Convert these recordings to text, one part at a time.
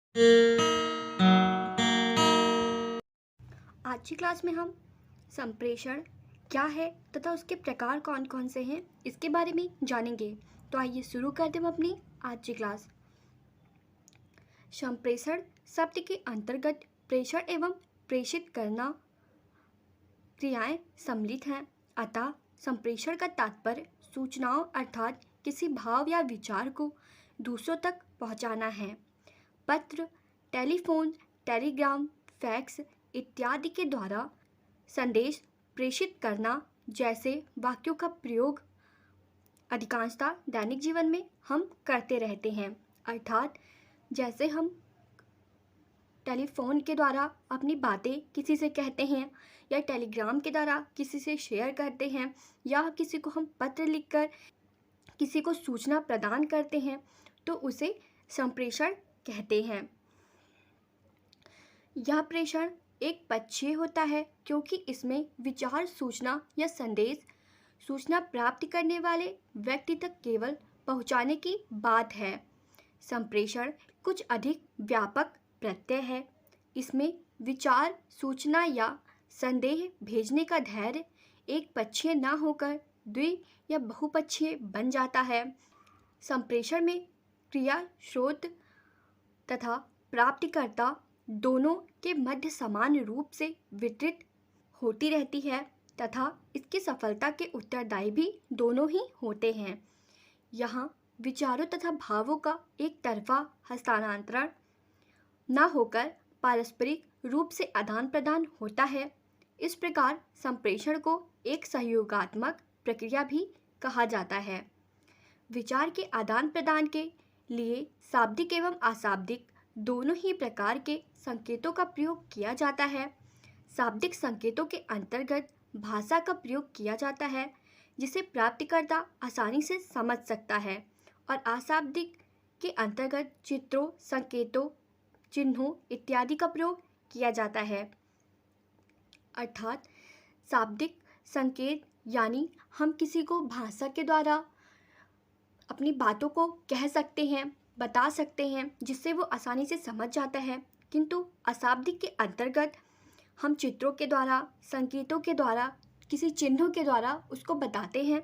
आज की क्लास में हम संप्रेषण क्या है तथा उसके प्रकार कौन कौन से हैं इसके बारे में जानेंगे। तो आइए शुरू करते हैं हम अपनी आज की क्लास। संप्रेषण शब्द के अंतर्गत प्रेषण एवं प्रेषित करना क्रियाएं सम्मिलित हैं। अतः संप्रेषण का तात्पर्य सूचनाओं अर्थात किसी भाव या विचार को दूसरों तक पहुंचाना है। पत्र, टेलीफोन, टेलीग्राम, फैक्स इत्यादि के द्वारा संदेश प्रेषित करना जैसे वाक्यों का प्रयोग अधिकांशतः दैनिक जीवन में हम करते रहते हैं। अर्थात जैसे हम टेलीफोन के द्वारा अपनी बातें किसी से कहते हैं या टेलीग्राम के द्वारा किसी से शेयर करते हैं या किसी को हम पत्र लिखकर किसी को सूचना प्रदान करते हैं तो उसे संप्रेषण कहते हैं। यह प्रेषण एक पक्षीय होता है क्योंकि इसमें विचार, सूचना या संदेश सूचना प्राप्त करने वाले व्यक्ति तक केवल पहुंचाने की बात है। संप्रेषण कुछ अधिक व्यापक प्रत्यय है। इसमें विचार, सूचना या संदेह भेजने का धैर्य एक पक्षीय न होकर द्वि या बहुपक्षीय बन जाता है। संप्रेषण में क्रिया स्रोत तथा प्राप्तिकर्ता दोनों के मध्य समान रूप से वितरित होती रहती है तथा इसकी सफलता के उत्तरदायी भी दोनों ही होते हैं। यहाँ विचारों तथा भावों का एक तरफा हस्तांतरण न होकर पारस्परिक रूप से आदान प्रदान होता है। इस प्रकार संप्रेषण को एक सहयोगात्मक प्रक्रिया भी कहा जाता है। विचार के आदान प्रदान के लिए शाब्दिक एवं अशाब्दिक दोनों ही प्रकार के संकेतों का प्रयोग किया जाता है। शाब्दिक संकेतों के अंतर्गत भाषा का प्रयोग किया जाता है जिसे प्राप्तकर्ता आसानी से समझ सकता है और अशाब्दिक के अंतर्गत चित्रों, संकेतों, चिन्हों इत्यादि का प्रयोग किया जाता है। अर्थात शाब्दिक संकेत यानी हम किसी को भाषा के द्वारा अपनी बातों को कह सकते हैं, बता सकते हैं जिससे वो आसानी से समझ जाता है, किंतु अशाब्दिक के अंतर्गत हम चित्रों के द्वारा, संकेतों के द्वारा, किसी चिन्हों के द्वारा उसको बताते हैं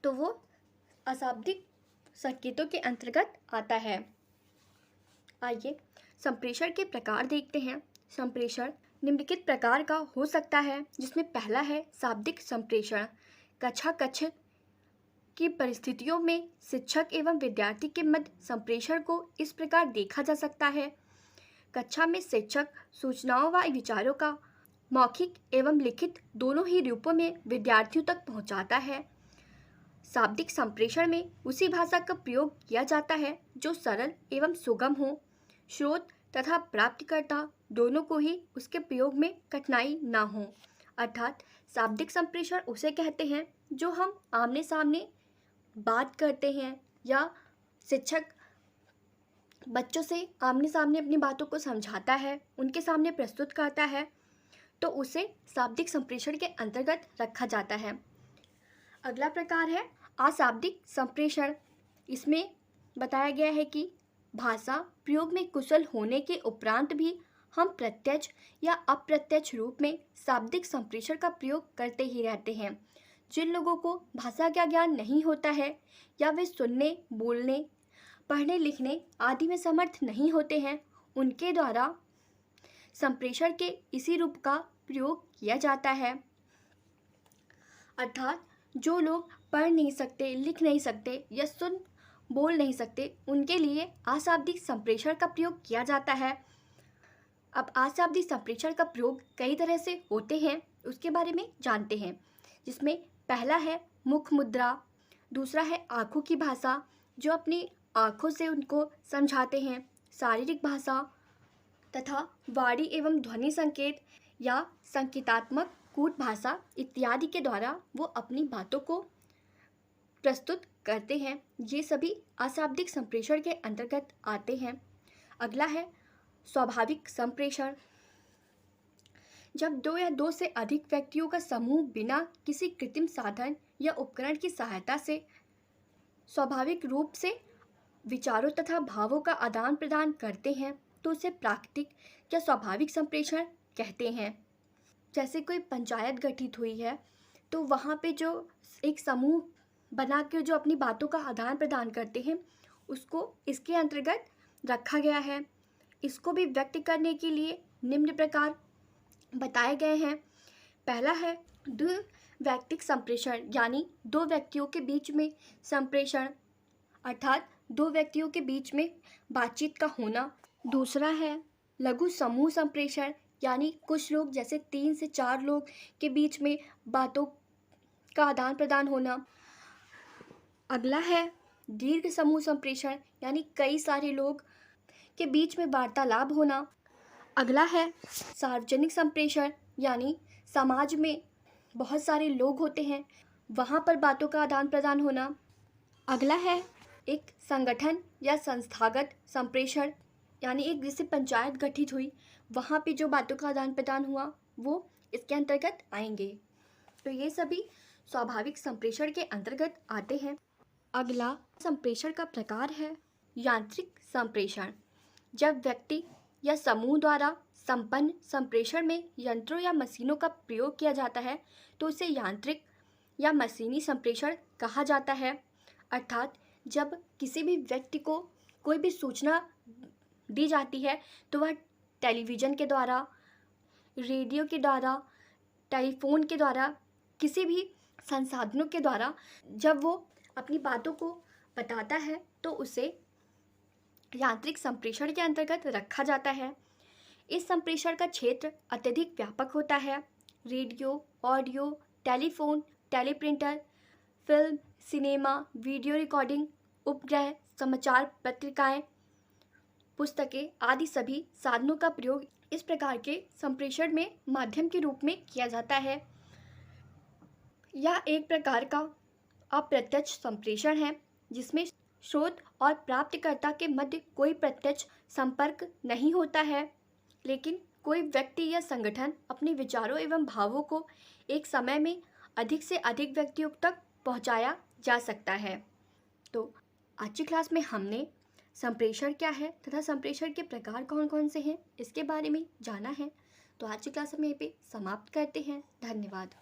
तो वो अशाब्दिक संकेतों के अंतर्गत आता है। आइए संप्रेषण के प्रकार देखते हैं। संप्रेषण निम्नलिखित प्रकार का हो सकता है जिसमें पहला है शाब्दिक संप्रेषण। कक्षा कक्ष की परिस्थितियों में शिक्षक एवं विद्यार्थी के मध्य संप्रेषण को इस प्रकार देखा जा सकता है। कक्षा में शिक्षक सूचनाओं व विचारों का मौखिक एवं लिखित दोनों ही रूपों में विद्यार्थियों तक पहुंचाता है। शाब्दिक संप्रेषण में उसी भाषा का प्रयोग किया जाता है जो सरल एवं सुगम हो। स्रोत तथा प्राप्तकर्ता दोनों को ही उसके प्रयोग में कठिनाई ना हो। अर्थात शाब्दिक संप्रेषण उसे कहते हैं जो हम आमने सामने बात करते हैं या शिक्षक बच्चों से आमने सामने अपनी बातों को समझाता है, उनके सामने प्रस्तुत करता है, तो उसे शाब्दिक संप्रेषण के अंतर्गत रखा जाता है। अगला प्रकार है अशाब्दिक संप्रेषण। इसमें बताया गया है कि भाषा प्रयोग में कुशल होने के उपरांत भी हम प्रत्यक्ष या अप्रत्यक्ष रूप में शाब्दिक संप्रेषण का प्रयोग करते ही रहते हैं। जिन लोगों को भाषा का ज्ञान नहीं होता है या वे सुनने, बोलने, पढ़ने लिखने आदि में समर्थ नहीं होते हैं, उनके द्वारा संप्रेषण के इसी रूप का प्रयोग किया जाता है। अर्थात जो लोग पढ़ नहीं सकते, लिख नहीं सकते या सुन बोल नहीं सकते, उनके लिए अशाब्दिक संप्रेषण का प्रयोग किया जाता है। अब अशाब्दिक संप्रेषण का प्रयोग कई तरह से होते हैं, उसके बारे में जानते हैं, जिसमें पहला है मुख मुद्रा, दूसरा है आँखों की भाषा जो अपनी आँखों से उनको समझाते हैं, शारीरिक भाषा तथा वाणी एवं ध्वनि संकेत या संकेतात्मक कूट भाषा इत्यादि के द्वारा वो अपनी बातों को प्रस्तुत करते हैं। ये सभी अशाब्दिक संप्रेषण के अंतर्गत आते हैं। अगला है स्वाभाविक संप्रेषण। जब दो या दो से अधिक व्यक्तियों का समूह बिना किसी कृत्रिम साधन या उपकरण की सहायता से स्वाभाविक रूप से विचारों तथा भावों का आदान प्रदान करते हैं, तो उसे प्राकृतिक या स्वाभाविक संप्रेषण कहते हैं। जैसे कोई पंचायत गठित हुई है तो वहाँ पे जो एक समूह बना के जो अपनी बातों का आदान प्रदान करते हैं उसको इसके अंतर्गत रखा गया है। इसको भी व्यक्त करने के लिए निम्न प्रकार बताए गए हैं। पहला है द्विव्यक्तिक संप्रेषण, यानी दो व्यक्तियों के बीच में संप्रेषण, अर्थात दो व्यक्तियों के बीच में बातचीत का होना। दूसरा है लघु समूह संप्रेषण, यानी कुछ लोग जैसे 3 से 4 लोग के बीच में बातों का आदान प्रदान होना। अगला है दीर्घ समूह संप्रेषण, यानी कई सारे लोग के बीच में वार्तालाप होना। अगला है सार्वजनिक संप्रेषण, यानी समाज में बहुत सारे लोग होते हैं, वहाँ पर बातों का आदान प्रदान होना। अगला है एक संगठन या संस्थागत संप्रेषण, यानी एक जैसे पंचायत गठित हुई वहाँ पे जो बातों का आदान प्रदान हुआ वो इसके अंतर्गत आएंगे। तो ये सभी स्वाभाविक संप्रेषण के अंतर्गत आते हैं। अगला संप्रेषण का प्रकार है यांत्रिक संप्रेषण। जब व्यक्ति या समूह द्वारा संपन्न संप्रेषण में यंत्रों या मशीनों का प्रयोग किया जाता है तो उसे यांत्रिक या मशीनी संप्रेषण कहा जाता है। अर्थात जब किसी भी व्यक्ति को कोई भी सूचना दी जाती है तो वह टेलीविज़न के द्वारा, रेडियो के द्वारा, टेलीफोन के द्वारा, किसी भी संसाधनों के द्वारा जब वो अपनी बातों को बताता है तो उसे यांत्रिक संप्रेषण के अंतर्गत रखा जाता है। इस संप्रेषण का क्षेत्र अत्यधिक व्यापक होता है। Radio, audio, telephone, teleprinter, film, cinema, video recording, उपग्रह, समाचार पत्रिकाएं, पुस्तकें आदि सभी साधनों का प्रयोग इस प्रकार के संप्रेषण में माध्यम के रूप में किया जाता है। यह एक प्रकार का अप्रत्यक्ष संप्रेषण है जिसमें स्रोत और प्राप्तकर्ता के मध्य कोई प्रत्यक्ष संपर्क नहीं होता है, लेकिन कोई व्यक्ति या संगठन अपने विचारों एवं भावों को एक समय में अधिक से अधिक व्यक्तियों तक पहुंचाया जा सकता है। तो आज की क्लास में हमने संप्रेषण क्या है तथा संप्रेषण के प्रकार कौन कौन से हैं इसके बारे में जाना है। तो आज की क्लास हम यहीं पे समाप्त करते हैं। धन्यवाद।